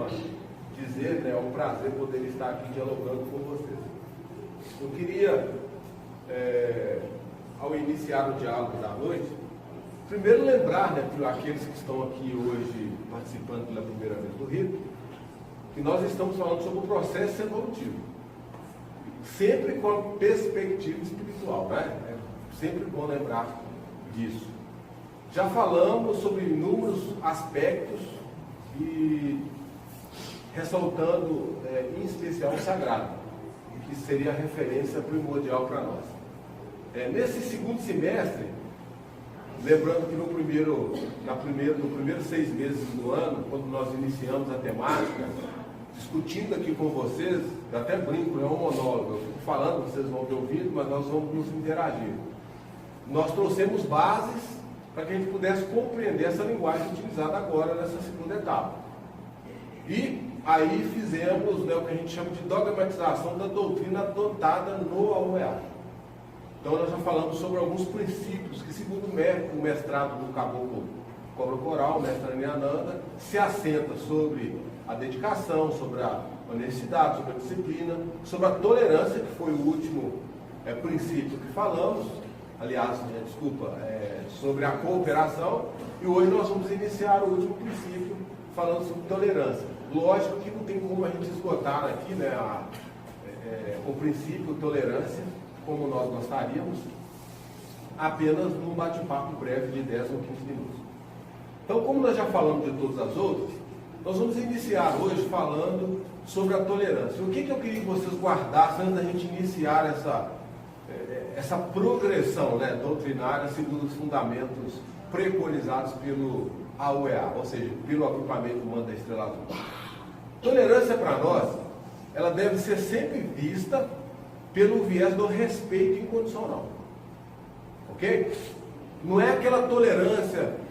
costuma dizer, né, é um prazer poder estar aqui dialogando com vocês. Eu queria, ao iniciar o diálogo da noite, primeiro lembrar, né, para aqueles que estão aqui hoje participando pela primeira vez do rito, que nós estamos falando sobre o processo evolutivo, sempre com a perspectiva espiritual, né? É sempre bom lembrar disso. Já falamos sobre inúmeros aspectos e ressaltando em especial o sagrado, que seria a referência primordial para nós. Nesse segundo semestre, lembrando que no primeiro 6 meses do ano, quando nós iniciamos a temática, discutindo aqui com vocês, eu até brinco, é um monólogo, eu fico falando, vocês vão ter ouvido, mas nós vamos nos interagir. Nós trouxemos bases para que a gente pudesse compreender essa linguagem utilizada agora nessa segunda etapa. E aí fizemos, né, o que a gente chama de dogmatização da doutrina adotada no AUEA. Então nós já falamos sobre alguns princípios que, segundo o mestrado do Caboclo Cobra Coral, o mestre Ananda, se assenta sobre a dedicação, sobre a honestidade, sobre a disciplina, sobre a tolerância, que foi o último princípio que falamos, aliás, sobre a cooperação, e hoje nós vamos iniciar o último princípio falando sobre tolerância. Lógico que não tem como a gente esgotar aqui, né, o princípio tolerância, como nós gostaríamos, apenas num bate-papo breve de 10 ou 15 minutos. Então, como nós já falamos de todas as outras, nós vamos iniciar hoje falando sobre a tolerância. O que eu queria que vocês guardassem antes da gente iniciar essa progressão, né, doutrinária segundo os fundamentos preconizados pelo AUEA, ou seja, pelo agrupamento humano da Estrela Azul. Tolerância para nós, ela deve ser sempre vista pelo viés do respeito incondicional. Ok? Não é aquela tolerância,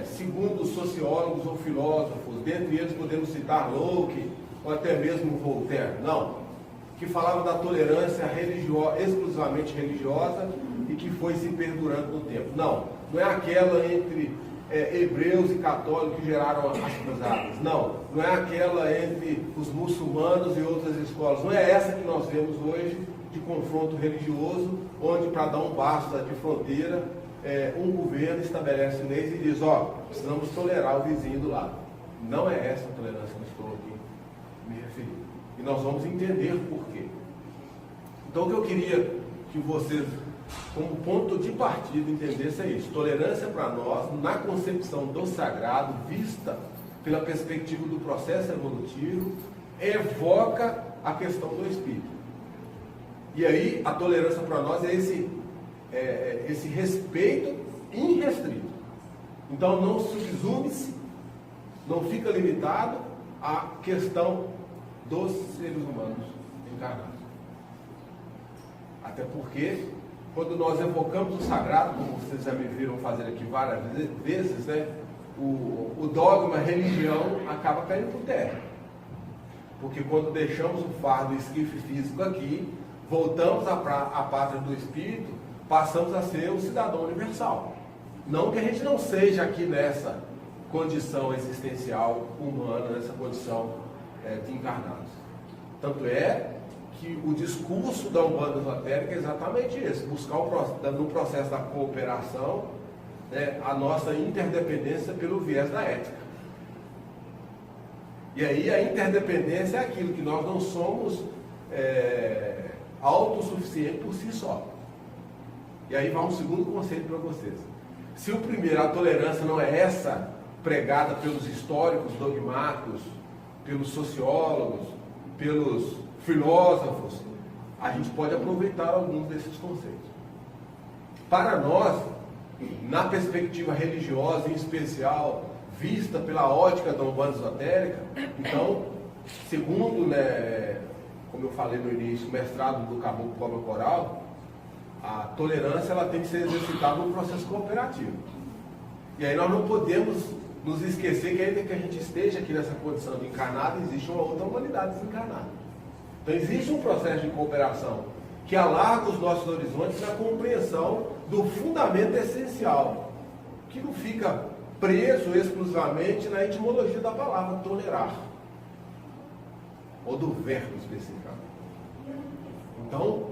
segundo sociólogos ou filósofos, dentre eles podemos citar Locke ou até mesmo Voltaire, não, que falava da tolerância exclusivamente religiosa e que foi se perdurando no tempo. Não é aquela entre hebreus e católicos que geraram as cruzadas. Não é aquela entre os muçulmanos e outras escolas. Não é essa que nós vemos hoje de confronto religioso, onde para dar um basta de fronteira, um governo estabelece leis e diz, precisamos tolerar o vizinho do lado. Não é essa a tolerância que eu estou aqui me referindo. E nós vamos entender por quê. Então o que eu queria que vocês, como ponto de partida, entendessem é isso. Tolerância para nós, na concepção do sagrado, vista pela perspectiva do processo evolutivo, evoca a questão do espírito. E aí a tolerância para nós é esse respeito irrestrito. Então não subsume-se, não fica limitado à questão dos seres humanos encarnados. Até porque, quando nós evocamos o sagrado, como vocês já me viram fazer aqui várias vezes, né, o dogma, a religião acaba caindo por terra. Porque quando deixamos o fardo e esquife físico aqui, voltamos à pátria do espírito, passamos a ser um cidadão universal. Não que a gente não seja aqui nessa condição existencial humana, nessa condição de encarnados. Tanto é que o discurso da Umbanda Esotérica é exatamente esse, buscar no processo da cooperação, né, a nossa interdependência pelo viés da ética. E aí a interdependência é aquilo que nós não somos autossuficientes por si só. E aí vai um segundo conceito para vocês. Se o primeiro, a tolerância, não é essa pregada pelos históricos dogmáticos, pelos sociólogos, pelos filósofos, a gente pode aproveitar alguns desses conceitos. Para nós, na perspectiva religiosa, em especial, vista pela ótica da Umbanda Esotérica, então, segundo, né, como eu falei no início, o mestrado do Caboclo Cobra Coral, a tolerância ela tem que ser exercitada no processo cooperativo. E aí nós não podemos nos esquecer que ainda que a gente esteja aqui nessa condição de encarnado, existe uma outra humanidade desencarnada. Então existe um processo de cooperação que alarga os nossos horizontes na compreensão do fundamento essencial, que não fica preso exclusivamente na etimologia da palavra tolerar, ou do verbo especificamente. Então,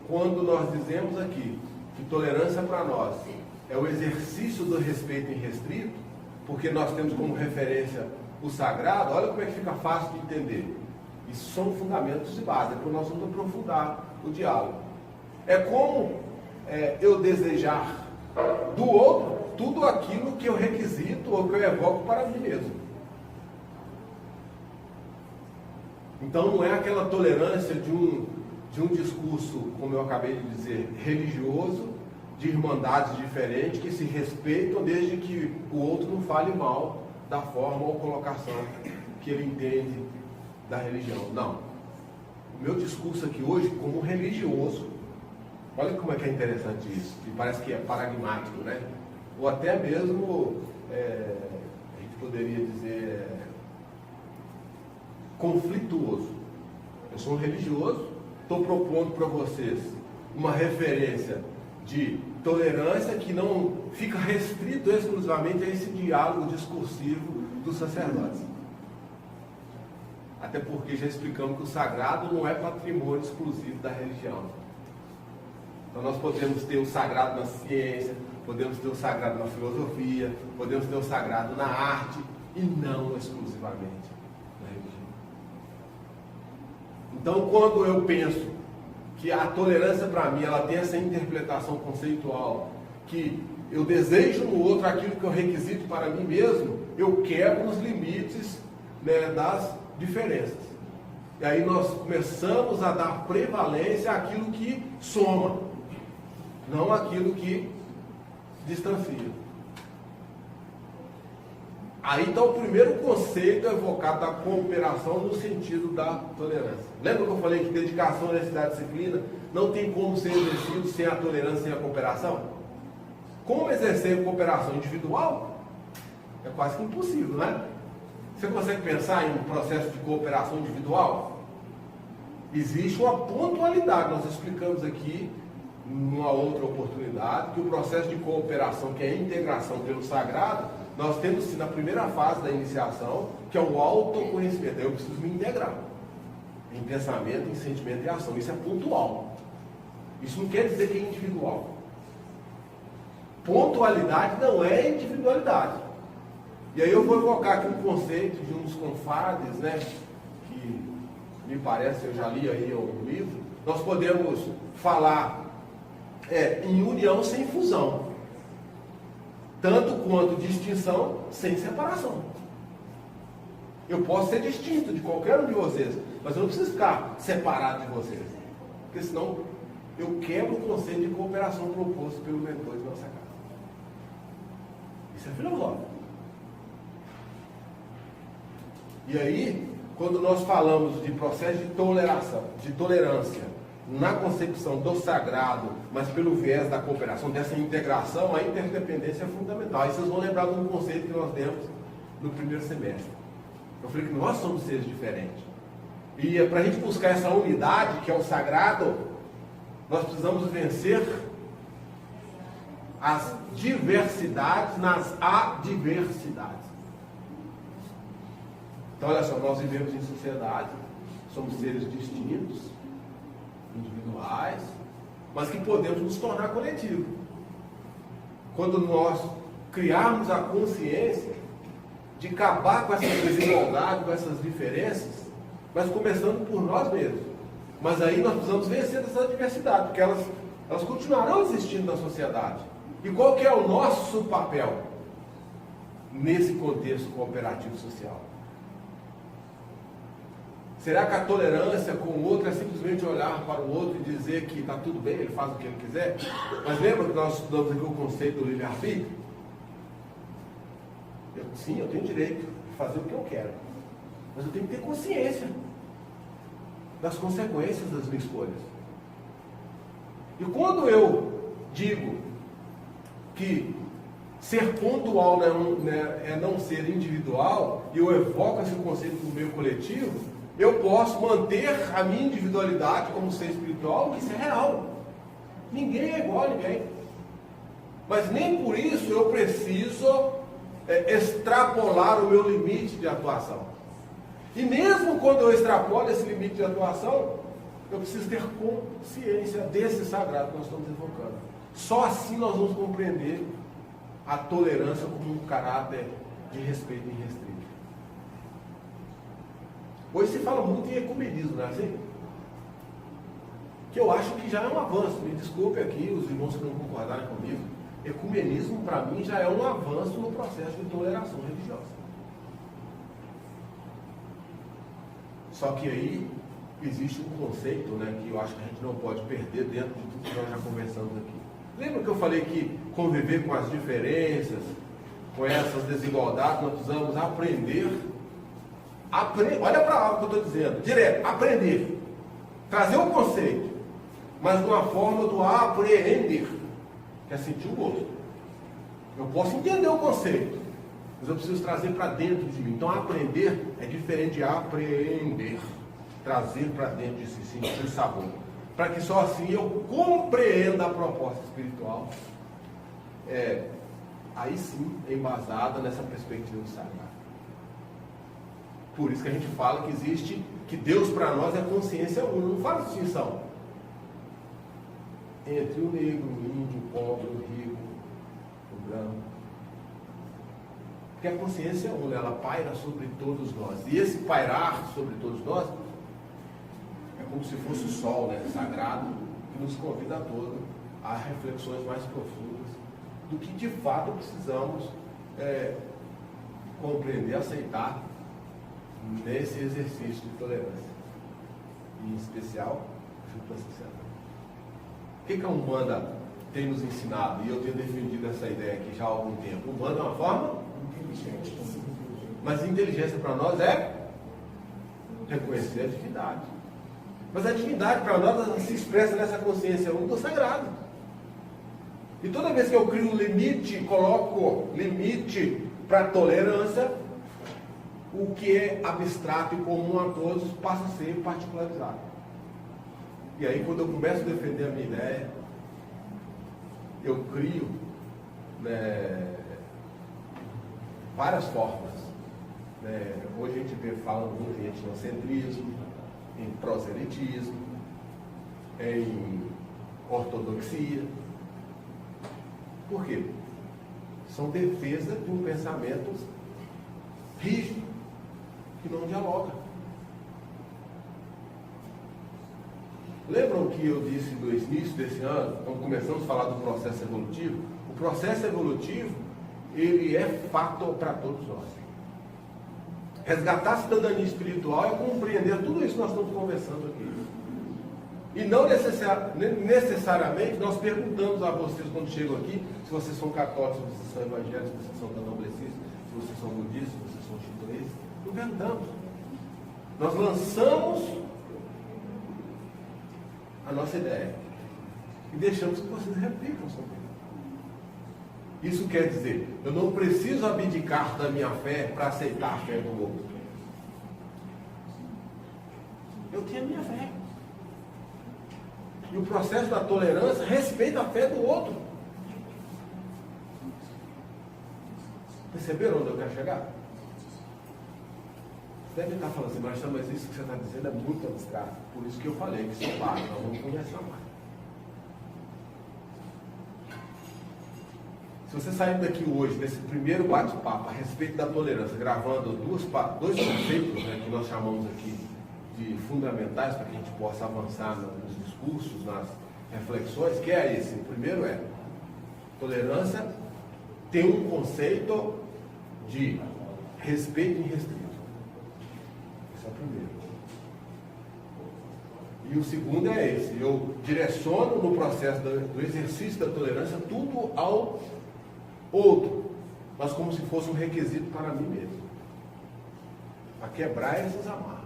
quando nós dizemos aqui que tolerância para nós é o exercício do respeito irrestrito, porque nós temos como referência o sagrado, olha como é que fica fácil de entender. Isso são fundamentos de base, depois nós vamos aprofundar o diálogo. É como eu desejar do outro tudo aquilo que eu requisito ou que eu evoco para mim mesmo. Então não é aquela tolerância de um discurso, como eu acabei de dizer, religioso, de irmandades diferentes que se respeitam desde que o outro não fale mal da forma ou colocação que ele entende da religião. Não. O meu discurso aqui hoje, como religioso, olha como é que é interessante isso, que parece que é paradigmático, né? Ou até mesmo, a gente poderia dizer, conflituoso. Eu sou um religioso, estou propondo para vocês uma referência de tolerância que não fica restrito exclusivamente a esse diálogo discursivo dos sacerdotes. Até porque já explicamos que o sagrado não é patrimônio exclusivo da religião. Então nós podemos ter o sagrado na ciência, podemos ter o sagrado na filosofia, podemos ter o sagrado na arte, e não exclusivamente na religião. Então quando eu penso que a tolerância para mim ela tem essa interpretação conceitual, que eu desejo no outro aquilo que eu requisito para mim mesmo, eu quebro os limites, né, das diferenças. E aí nós começamos a dar prevalência àquilo que soma, não àquilo que distancia. Aí está o primeiro conceito evocado da cooperação no sentido da tolerância. Lembra que eu falei que dedicação, honestidade e disciplina não tem como ser exercido sem a tolerância e sem a cooperação? Como exercer a cooperação individual? É quase que impossível, né? Você consegue pensar em um processo de cooperação individual? Existe uma pontualidade, nós explicamos aqui numa outra oportunidade, que o processo de cooperação, que é a integração pelo sagrado, nós temos na primeira fase da iniciação, que é o autoconhecimento. Eu preciso me integrar em pensamento, em sentimento e ação. Isso é pontual. Isso não quer dizer que é individual. Pontualidade não é individualidade. E aí eu vou evocar aqui um conceito de uns confrades, né, que me parece, eu já li aí um livro. Nós podemos falar em união sem fusão, tanto quanto distinção sem separação. Eu posso ser distinto de qualquer um de vocês, mas eu não preciso ficar separado de vocês, porque senão eu quebro o conceito de cooperação proposto pelo mentor de nossa casa. Isso é filosófico. E aí, quando nós falamos de processo de tolerância, na concepção do sagrado, mas pelo viés da cooperação, dessa integração, a interdependência é fundamental. Aí vocês vão lembrar de um conceito que nós demos no primeiro semestre. Eu falei que nós somos seres diferentes. E para a gente buscar essa unidade, que é o sagrado, nós precisamos vencer as diversidades nas adversidades. Então, olha só, nós vivemos em sociedade, somos seres distintos, individuais, mas que podemos nos tornar coletivo. Quando nós criarmos a consciência de acabar com essas desigualdades, com essas diferenças, mas começando por nós mesmos. Mas aí nós precisamos vencer essa diversidade, porque elas continuarão existindo na sociedade. E qual que é o nosso papel nesse contexto cooperativo social? Será que a tolerância com o outro é simplesmente olhar para o outro e dizer que está tudo bem, ele faz o que ele quiser? Mas lembra que nós estudamos aqui o conceito do livre-arbítrio? Sim, eu tenho direito de fazer o que eu quero, mas eu tenho que ter consciência das consequências das minhas escolhas. E quando eu digo que ser pontual é não ser individual, e eu evoco esse conceito do meio coletivo, eu posso manter a minha individualidade como ser espiritual, isso é real. Ninguém é igual a ninguém. Mas nem por isso eu preciso extrapolar o meu limite de atuação. E mesmo quando eu extrapolo esse limite de atuação, eu preciso ter consciência desse sagrado que nós estamos evocando. Só assim nós vamos compreender a tolerância como um caráter de respeito irrestrito. Hoje se fala muito em ecumenismo, não é assim? Que eu acho que já é um avanço. Me desculpe aqui os irmãos que não concordarem comigo. Ecumenismo, para mim, já é um avanço no processo de toleração religiosa. Só que aí existe um conceito, né, que eu acho que a gente não pode perder dentro de tudo que nós já conversamos aqui. Lembra que eu falei que conviver com as diferenças, com essas desigualdades, nós precisamos aprender. Olha para algo que eu estou dizendo, direto, aprender. Trazer o conceito, mas de uma forma do apreender, que é sentir o gosto. Eu posso entender o conceito, mas eu preciso trazer para dentro de mim. Então aprender é diferente de apreender. Trazer para dentro de si, sentir o sabor. Para que só assim eu compreenda a proposta espiritual. Aí sim, embasada nessa perspectiva do sagrado. Por isso que a gente fala que existe, que Deus para nós é consciência única, não faz distinção entre o negro, o índio, o pobre, o rico, o branco. Porque a consciência é única, ela paira sobre todos nós. E esse pairar sobre todos nós é como se fosse o sol, né, sagrado, que nos convida a todos a reflexões mais profundas do que de fato precisamos compreender, aceitar nesse exercício de tolerância, em especial junto à sociedade. O que a Umbanda tem nos ensinado? E eu tenho defendido essa ideia aqui já há algum tempo. Umbanda é uma forma inteligente, mas inteligência para nós é reconhecer a divindade. Mas a divindade para nós ela se expressa nessa consciência única do sagrado. E toda vez que eu crio um limite, coloco limite para a tolerância, o que é abstrato e comum a todos passa a ser particularizado. E aí quando eu começo a defender a minha ideia, eu crio várias formas. Hoje a gente fala muito em etnocentrismo, em proselitismo, em ortodoxia. Por quê? São defesa de um pensamento rígido, que não dialoga. Lembram que eu disse no início desse ano, quando começamos a falar do processo evolutivo? O processo evolutivo, ele é fato para todos nós. Resgatar a cidadania espiritual é compreender tudo isso que nós estamos conversando aqui. E não necessariamente nós perguntamos a vocês quando chegam aqui, se vocês são católicos, se vocês são evangélicos, se vocês são candomblecistas, se vocês são budistas, se vocês são shintoístas. Não perguntamos. Nós lançamos a nossa ideia e deixamos que vocês reflitam sobre isso. Isso quer dizer, eu não preciso abdicar da minha fé para aceitar a fé do outro. Eu tenho a minha fé. E o processo da tolerância respeita a fé do outro. Perceberam onde eu quero chegar? Você deve estar falando assim, mas isso que você está dizendo é muito abstrato. Por isso que eu falei que são vários, nós vamos conversar mais. Se você sair daqui hoje, nesse primeiro bate-papo a respeito da tolerância, gravando dois conceitos, né, que nós chamamos aqui de fundamentais para que a gente possa avançar nos discursos, nas reflexões, que é esse. O primeiro é, tolerância tem um conceito de respeito irrestrito. Esse é o primeiro. E o segundo é esse, eu direciono no processo do exercício da tolerância tudo ao outro, mas como se fosse um requisito para mim mesmo, para quebrar essas amarras.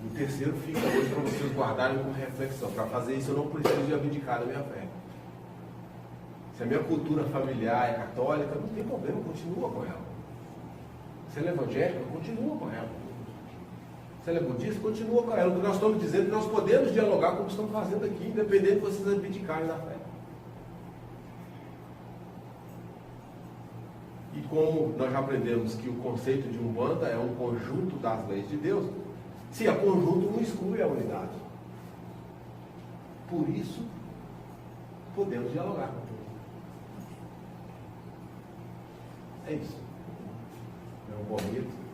O terceiro fica hoje para vocês guardarem como reflexão. Para fazer isso eu não preciso de abdicar da minha fé. Se a minha cultura familiar é católica, não tem problema, continua com ela. Se ela é evangélica, continua com ela. Se ela é budista, continua com ela. O que nós estamos dizendo é que nós podemos dialogar como estamos fazendo aqui, independente de vocês abdicarem da fé. como nós já aprendemos que o conceito de Umbanda é um conjunto das leis de Deus, se é conjunto, não exclui a unidade. Por isso, podemos dialogar. É isso. É um momento.